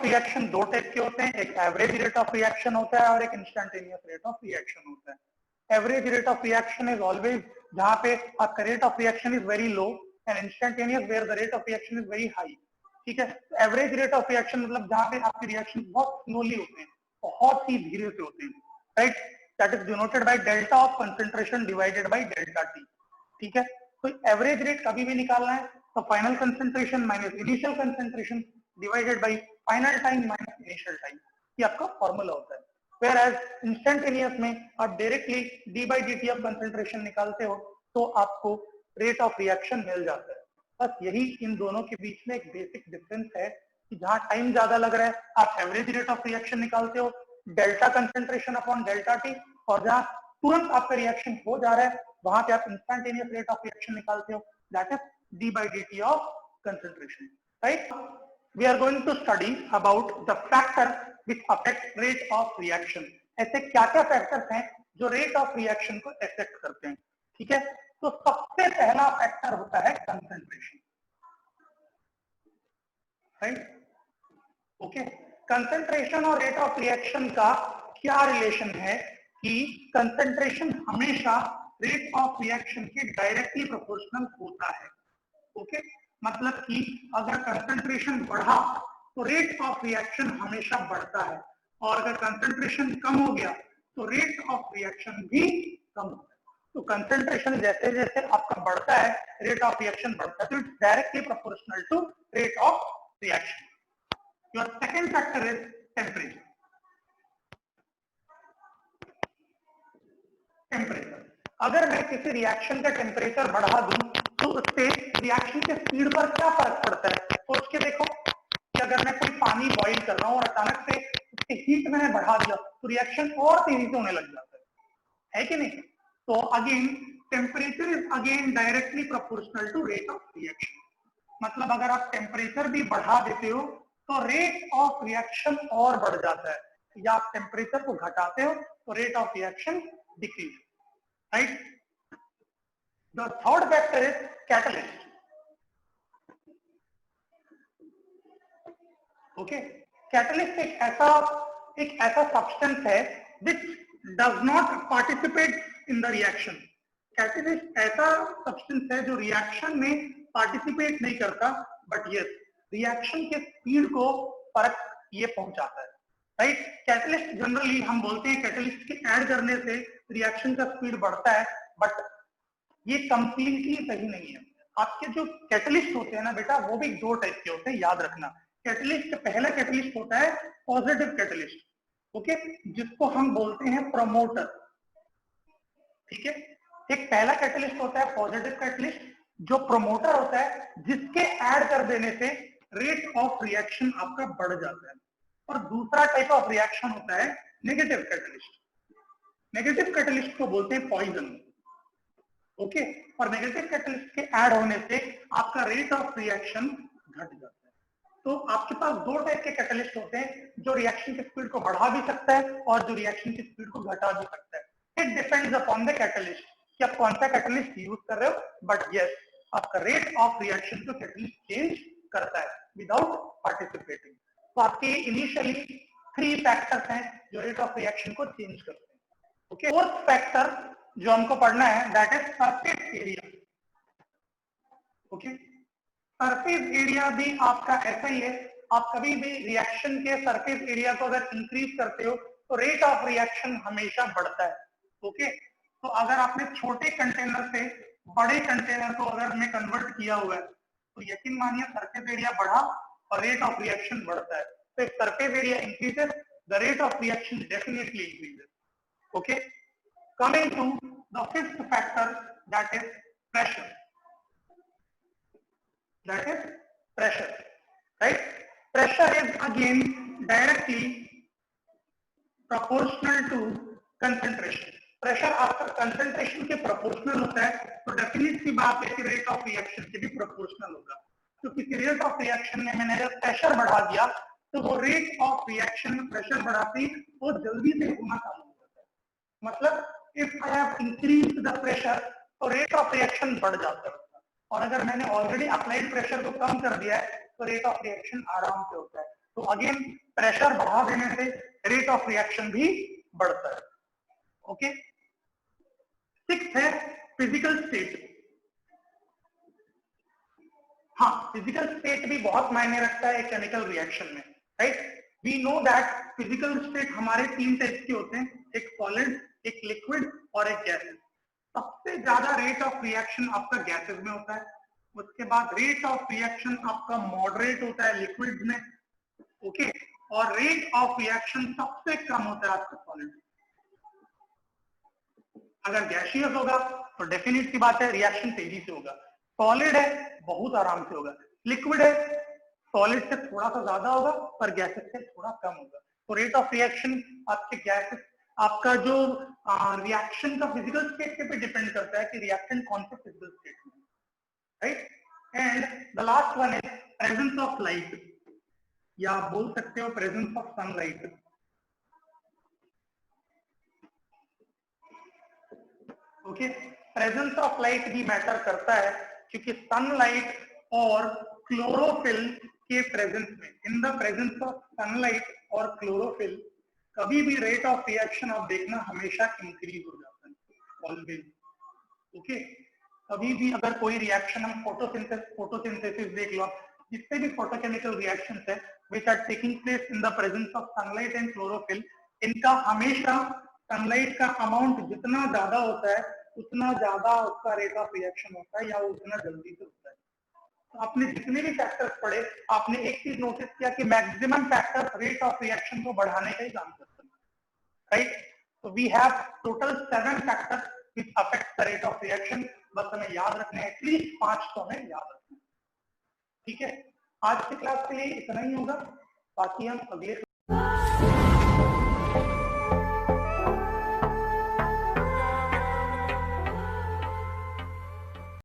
Reaction दो type के होते हैं, एक एवरेज रेट ऑफ रिएक्शन होता है और एक इंस्टेंटेनियस रेट ऑफ रिएक्शन होता है। Average rate of reaction is always जहां पे आपका rate of reaction is very low and instantaneous where the rate of reaction is very high. ठीक है, एवरेज रेट ऑफ रिएक्शन मतलब जहां पे आपके रिएक्शन बहुत स्लोली होते हैं, बहुत ही धीरे से होते हैं, right, that is denoted by delta of concentration divided by delta T. ठीक है, तो एवरेज रेट कभी भी निकालना है तो final concentration minus initial concentration divided by final time minus initial time, ये आपका फॉर्मूला होता है। Whereas इंस्टेंटेनियस में आप directly D by D T of concentration निकालते हो तो आपको रेट ऑफ रिएक्शन मिल जाता है। बस यही इन दोनों के बीच में एक बेसिक डिफरेंस है कि जहां टाइम ज्यादा लग रहा है आप एवरेज रेट ऑफ रिएक्शन निकालते हो delta concentration upon delta T, और जहां तुरंत आपका रिएक्शन हो जा रहा है वहां पे आप इंस्टेंटेनियस रेट ऑफ रिएक्शन निकालते हो, that is D by D T of concentration, right. We are going to study about the factor which affect rate of reaction. ऐसे क्या क्या फैक्टर्स हैं जो रेट ऑफ रिएक्शन को अफेक्ट करते हैं। ठीक है, तो सबसे पहला फैक्टर होता है कंसंट्रेशन, राइट, ओके। कंसंट्रेशन और रेट ऑफ रिएक्शन का क्या रिलेशन है कि कंसंट्रेशन हमेशा रेट ऑफ रिएक्शन के डायरेक्टली प्रोपोर्शनल होता है, ओके। मतलब कि अगर कंसंट्रेशन बढ़ा तो रेट ऑफ रिएक्शन हमेशा बढ़ता है, और अगर कंसंट्रेशन कम हो गया तो रेट ऑफ रिएक्शन भी कम होता है। तो कंसंट्रेशन जैसे जैसे आपका बढ़ता है रेट ऑफ रिएक्शन बढ़ता है, तो it's directly proportional to rate of reaction. Your second factor is temperature. Temperature, अगर मैं किसी रिएक्शन का टेम्परेचर बढ़ा दूं तो उससे रिएक्शन के स्पीड पर क्या फर्क पड़ता है। सोच के देखो कि अगर मैं कोई पानी बॉईल कर रहा हूं और अचानक से उसकी हीट मैंने बढ़ा दिया तो रिएक्शन और तेजी से होने लग जाता है कि नहीं। तो again temperature is again directly proportional to rate of reaction. मतलब अगर आप टेम्परेचर भी बढ़ा देते हो तो रेट ऑफ रिएक्शन और बढ़ जाता है, या आप टेम्परेचर को घटाते हो तो rate of reaction decrease, right. The third factor is catalyst. Okay, catalyst एक ऐसा सब्सटेंस है which does not participate in the reaction. Catalyst ऐसा सब्सटेंस है जो रिएक्शन में पार्टिसिपेट नहीं करता, बट यस रिएक्शन के स्पीड को फर्क ये पहुंचाता है, राइट। कैटलिस्ट जनरली हम बोलते हैं कैटलिस्ट के ऐड करने से रिएक्शन का स्पीड बढ़ता है, बट ये कंप्लीटली सही नहीं है। आपके जो कैटलिस्ट होते हैं ना बेटा, वो भी दो टाइप के होते हैं, याद रखना। कैटलिस्ट, पहला कैटलिस्ट होता है पॉजिटिव कैटलिस्ट, ओके, जिसको हम बोलते हैं प्रमोटर, ठीक है। एक पहला कैटलिस्ट होता है पॉजिटिव कैटलिस्ट जो प्रमोटर होता है, जिसके ऐड कर देने से रेट ऑफ रिएक्शन आपका बढ़ जाता है। और दूसरा टाइप ऑफ रिएक्शन होता है नेगेटिव कैटलिस्ट। नेगेटिव कैटलिस्ट को बोलते हैं पॉइजन, ओके। और नेगेटिव कैटलिस्ट के ऐड होने से आपका रेट ऑफ रिएक्शन घट जाता है। तो आपके पास दो टाइप के कैटलिस्ट होते हैं, जो रिएक्शन की स्पीड को बढ़ा भी सकता है और जो रिएक्शन की स्पीड को घटा भी सकता है। It depends upon the catalyst कि आप कौन सा कैटलिस्ट यूज कर रहे हो, बट यस आपका रेट ऑफ रिएक्शन को कैटलिस्ट चेंज करता है विदाउट पार्टिसिपेटिंग। तो आपके इनिशियली 3 फैक्टर्स हैं जो रेट ऑफ रिएक्शन को चेंज करते हैं, ओके। फोर्थ फैक्टर जो हमको पढ़ना है that is surface area, okay. Surface area भी आपका ऐसा ही है, आप कभी भी रिएक्शन के सरफेस एरिया को अगर इंक्रीज करते हो तो रेट ऑफ रिएक्शन हमेशा बढ़ता है, ओके। तो अगर आपने छोटे कंटेनर से बड़े कंटेनर को अगर में कन्वर्ट किया हुआ है तो यकीन मानिए सरफेस एरिया बढ़ा और रेट ऑफ रिएक्शन बढ़ता है। तो if surface area increases, the rate of reaction definitely increases, okay. Coming to the fifth factor, that is pressure. That is pressure, right? Pressure is again directly proportional to concentration. Pressure आपका concentration के proportional होता है, तो definite सी बात है कि rate of reaction के भी प्रोपोर्शनल होगा। तो किसी रेट ऑफ रिएक्शन में मैंने अगर प्रेशर बढ़ा दिया तो वो रेट ऑफ रिएक्शन में प्रेशर बढ़ाते ही वो जल्दी से होना चालू हो जाता है। मतलब if I have increased the pressure तो रेट ऑफ रिएक्शन बढ़ जाता है, और अगर मैंने ऑलरेडी अप्लाइड प्रेशर को कम कर दिया है तो रेट ऑफ रिएक्शन आराम से होता है। तो अगेन प्रेशर बढ़ा देने से रेट ऑफ रिएक्शन भी बढ़ता है। ओके, सिक्स्थ है फिजिकल स्टेट। हाँ, फिजिकल स्टेट भी बहुत मायने रखता है केमिकल रिएक्शन में, right. We know that physical state हमारे 3 टाइप के होते हैं, एक सॉलिड, एक लिक्विड और एक गैसेस। सबसे ज्यादा रेट ऑफ रिएक्शन आपका गैसेस में होता है, उसके बाद रेट ऑफ रिएक्शन आपका मॉडरेट होता है लिक्विड में, ओके, और रेट ऑफ रिएक्शन सबसे कम होता है आपका सॉलिड। अगर गैसियस होगा तो डेफिनेट सी बात है रिएक्शन तेजी से होगा, सॉलिड है बहुत आराम से होगा, लिक्विड है सॉलिड से थोड़ा सा ज्यादा होगा पर गैसेस से थोड़ा कम होगा। तो रेट ऑफ रिएक्शन आपके गैसेस, आपका जो रिएक्शन का फिजिकल स्टेट पे डिपेंड करता है कि रिएक्शन कौन से फिजिकल स्टेट में, right. And the last one is presence of light, या आप बोल सकते हो presence of sunlight. Okay, presence of light भी मैटर करता है क्योंकि सनलाइट और क्लोरोफिल के प्रेजेंस में, इन द प्रेजेंस ऑफ सनलाइट और क्लोरोफिल, कभी भी रेट ऑफ रिएक्शन आप देखना हमेशा इंक्रीज हो जाता है, ऑलवेज। ओके, कभी भी अगर कोई रिएक्शन हम फोटोसिंथेसिस देख लो, जितने भी फोटोकेमिकल रिएक्शंस है which are taking place in the presence of sunlight and chlorophyll, इनका हमेशा सनलाइट का अमाउंट जितना ज्यादा होता है उतना ज्यादा उसका रेट ऑफ रिएक्शन होता है, या वो उतना जल्दी से होता है। तो आपने जितने भी फैक्टर्स पढ़े, आपने एक चीज नोटिस किया कि maximum factors rate of reaction को बढ़ाने का ही काम करते हैं, राइट। तो we have total 7 factors which affect the rate of reaction. बस हमें याद रखना है, एटलीस्ट 5 तो हमें याद रखना है, ठीक है। आज की क्लास के लिए इतना ही होगा, बाकी हम अगले